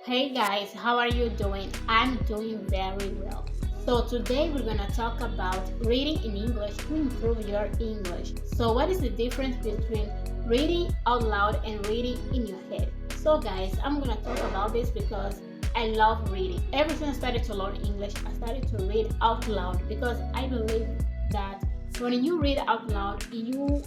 Hey guys, how are you doing? I'm doing very well. So today we're gonna talk about reading in English to improve your English. So what is the difference between reading out loud and reading in your head? So guys, I'm gonna talk about this because I love reading. Ever since I started to learn English, I started to read out loud because I believe that when you read out loud, you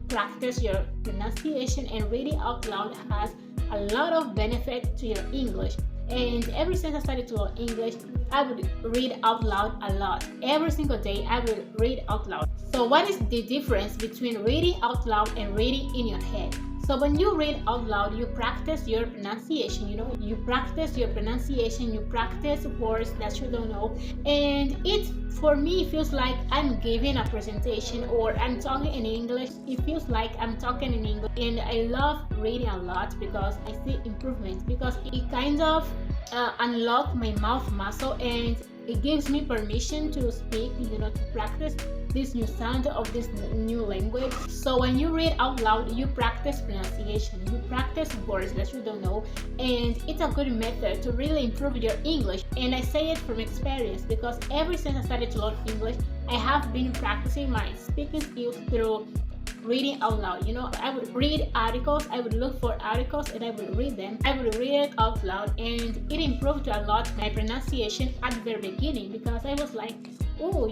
practice your pronunciation, and reading out loud has a lot of benefit to your English. And ever since I started to learn English, I would read out loud a lot. Every single day, I would read out loud. So, what is the difference between reading out loud and reading in your head? So when you read out loud, you practice your pronunciation, you practice your pronunciation, you practice words that you don't know. And it, for me, feels like I'm giving a presentation or I'm talking in English. It feels like I'm talking in English. And I love reading a lot because I see improvement, because it kind of unlock my mouth muscle, and it gives me permission to speak, to practice this new sound of this new language. So when you read out loud, you practice pronunciation, you practice words that you don't know, and it's a good method to really improve your English. And I say it from experience because ever since I started to learn English, I have been practicing my speaking skills through reading out loud. I would read articles, I would look for articles and I would read them. I would read it out loud, and it improved a lot my pronunciation at the very beginning, because I was like, oh,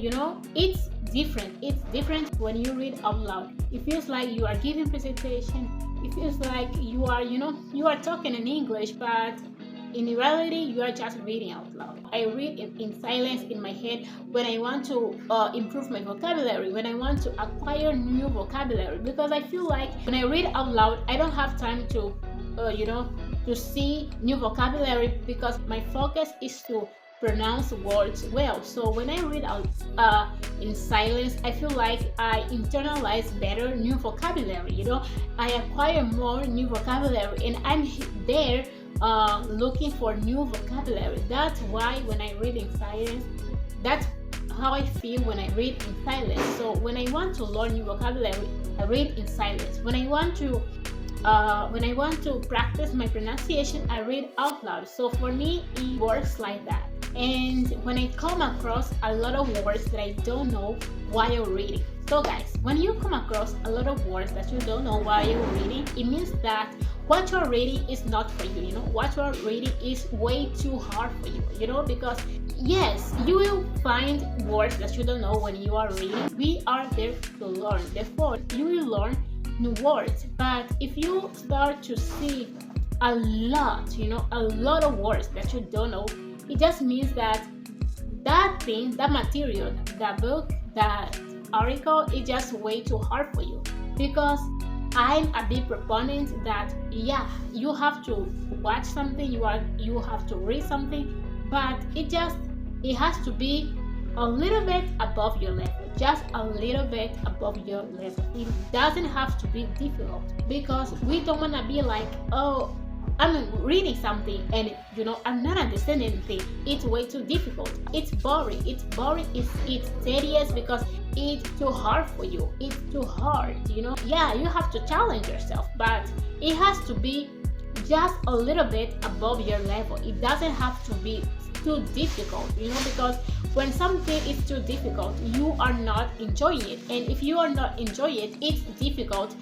it's different. It's different when you read out loud. It feels like you are giving presentation. It feels like you are talking in English, but in reality, you are just reading out loud. I read in silence in my head when I want to improve my vocabulary, when I want to acquire new vocabulary, because I feel like when I read out loud, I don't have time to, to see new vocabulary, because my focus is to pronounce words well. So when I read out in silence, I feel like I internalize better new vocabulary. I acquire more new vocabulary, and I'm there looking for new vocabulary. That's why when I read in silence, that's how I feel when I read in silence. So when I want to learn new vocabulary, I read in silence. When I want to practice my pronunciation, I read out loud. So for me, it works like that. And when I come across a lot of words that I don't know while reading. So guys, when you come across a lot of words that you don't know while you're reading, it means that what you're reading is not for you. What you're reading is way too hard for you, because yes, you will find words that you don't know when you are reading. We are there to learn. Therefore, you will learn new words. But if you start to see a lot of words that you don't know, it just means that thing, that material, that book, that article is just way too hard for you. Because I'm a big proponent that you have to watch something, you have to read something, but it has to be a little bit above your level, just a little bit above your level. It doesn't have to be difficult, because we don't want to be like, oh, I'm reading something and I'm not understanding anything. It's way too difficult. It's boring. It's tedious because it's too hard for you. It's too hard, Yeah, you have to challenge yourself, but it has to be just a little bit above your level. It doesn't have to be too difficult, because when something is too difficult, you are not enjoying it. And if you are not enjoying it, it's difficult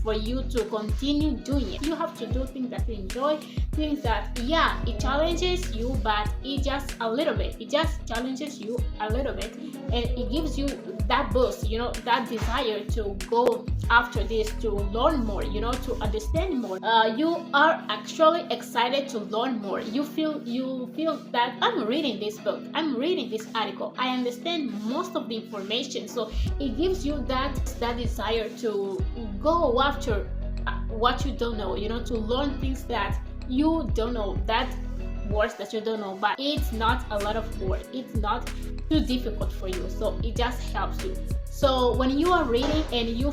for you to continue doing it. You have to do things that you enjoy, things that, it challenges you, but it just a little bit. It just challenges you a little bit, and it gives you that boost, that desire to go after this, to learn more, to understand more. You are actually excited to learn more. You feel that I'm reading this book, I'm reading this article, I understand most of the information. So it gives you that desire to go after what you don't know, to learn things that you don't know, that words that you don't know, but it's not a lot of words, it's not too difficult for you, so it just helps you. So when you are reading and you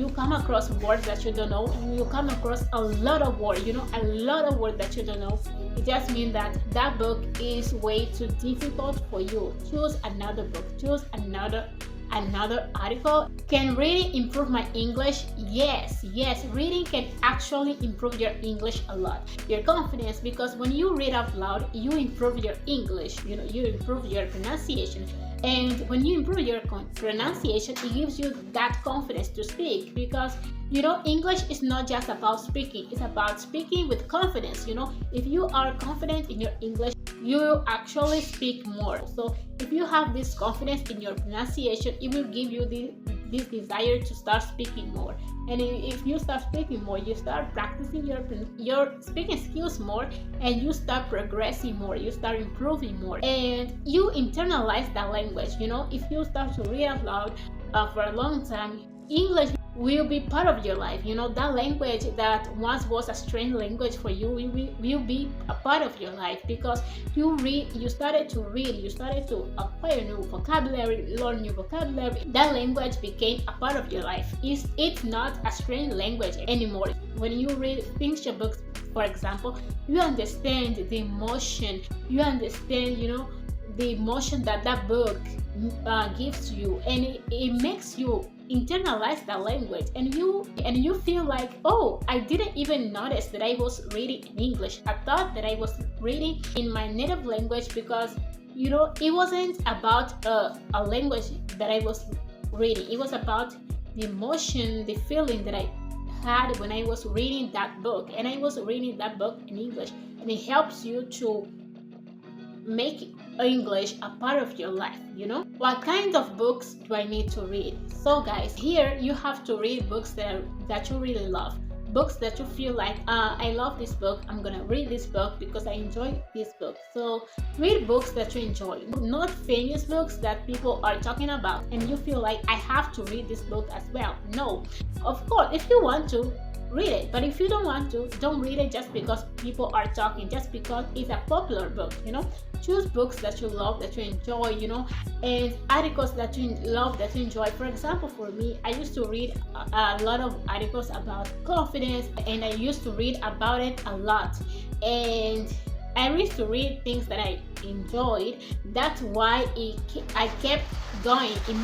come across words that you don't know, you come across a lot of words, a lot of words that you don't know, it just means that book is way too difficult for you. Choose another book, choose another another article. Can reading improve my English? Yes, reading can actually improve your English a lot. Your confidence, because when you read out loud, you improve your English, you improve your pronunciation. And when you improve your pronunciation, it gives you that confidence to speak, because English is not just about speaking, it's about speaking with confidence. If you are confident in your English, you will actually speak more. So if you have this confidence in your pronunciation, it will give you this desire to start speaking more. And if you start speaking more, you start practicing your speaking skills more, and you start progressing more, you start improving more, and you internalize that language. If you start to read out loud for a long time, English will be part of your life. That language that once was a strange language for you will be a part of your life, because you started to read, you started to acquire new vocabulary, learn new vocabulary. That language became a part of your life. It's not a strange language anymore. When you read fiction books, for example, you understand the emotion, you understand the emotion that book gives you, and it makes you internalize that language, and you feel like, oh, I didn't even notice that I was reading in English. I thought that I was reading in my native language, because it wasn't about a language that I was reading. It was about the emotion, the feeling that I had when I was reading that book, and I was reading that book in English. And it helps you to make English a part of your life. What kind of books do I need to read? So guys, here you have to read books that you really love, books that you feel like, I love this book, I'm gonna read this book because I enjoy this book. So read books that you enjoy, not famous books that people are talking about and you feel like, I have to read this book as well. No, of course, if you want to, read it, but if you don't want to, don't read it just because people are talking, just because it's a popular book. Choose books that you love, that you enjoy, and articles that you love, that you enjoy. For example, for me, I used to read a lot of articles about confidence, and I used to read about it a lot, and I used to read things that I enjoyed. That's why I kept going. It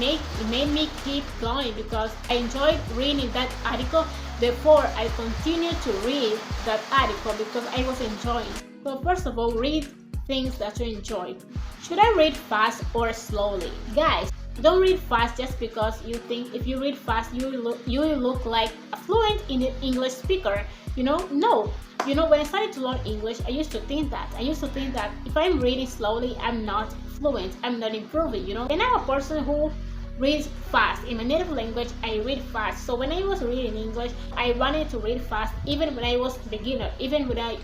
made me keep going, because I enjoyed reading that article. Therefore, I continued to read that article because I was enjoying. So first of all, read things that you enjoy. Should I read fast or slowly? Guys, don't read fast just because you think if you read fast you will look like a fluent English speaker. No. When I started to learn English, I used to think that if I'm reading slowly, I'm not fluent, I'm not improving. And I'm a person who reads fast. In my native language, I read fast. So when I was reading English, I wanted to read fast, even when I was a beginner, even when I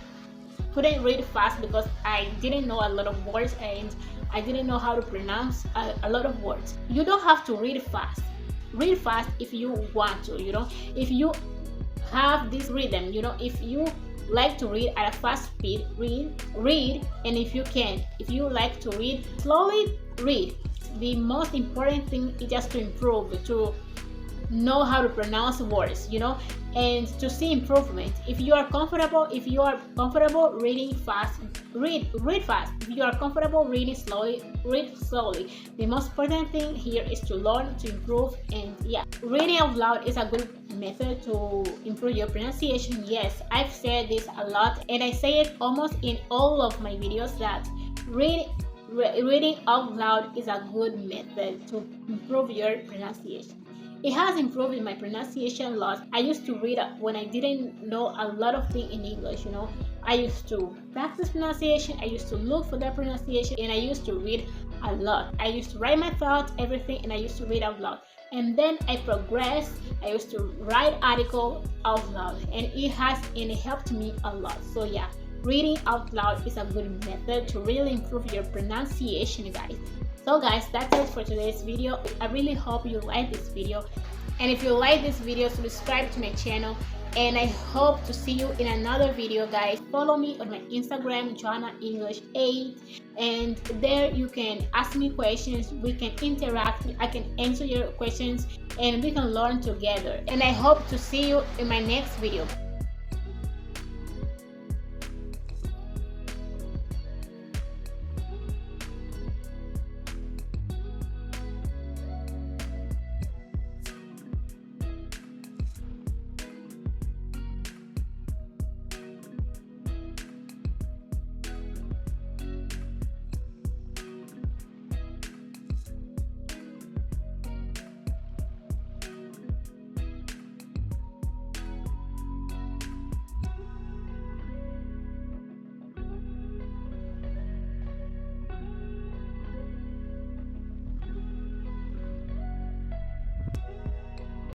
couldn't read fast because I didn't know a lot of words and I didn't know how to pronounce a lot of words. You don't have to read fast. Read fast if you want to, if you have this rhythm, if you like to read at a fast speed, read, and if you like to read slowly, read. The most important thing is just to improve, to know how to pronounce words, and to see improvement. If you are comfortable reading fast, read fast. If you are comfortable reading slowly, read slowly. The most important thing here is to learn, to improve, and reading out loud is a good method to improve your pronunciation. Yes, I've said this a lot, and I say it almost in all of my videos, that reading out loud is a good method to improve your pronunciation. It has improved my pronunciation a lot. I used to read when I didn't know a lot of things in English, I used to practice pronunciation, I used to look for that pronunciation, and I used to read a lot. I used to write my thoughts, everything, and I used to read out loud. And then I progressed. I used to write articles out loud, and it helped me a lot. So reading out loud is a good method to really improve your pronunciation, guys. So guys, that's it for today's video. I really hope you like this video, and if you like this video, subscribe to my channel, and I hope to see you in another video, guys. Follow me on my Instagram, Joanna English 8, and there you can ask me questions, we can interact, I can answer your questions, and we can learn together. And I hope to see you in my next video.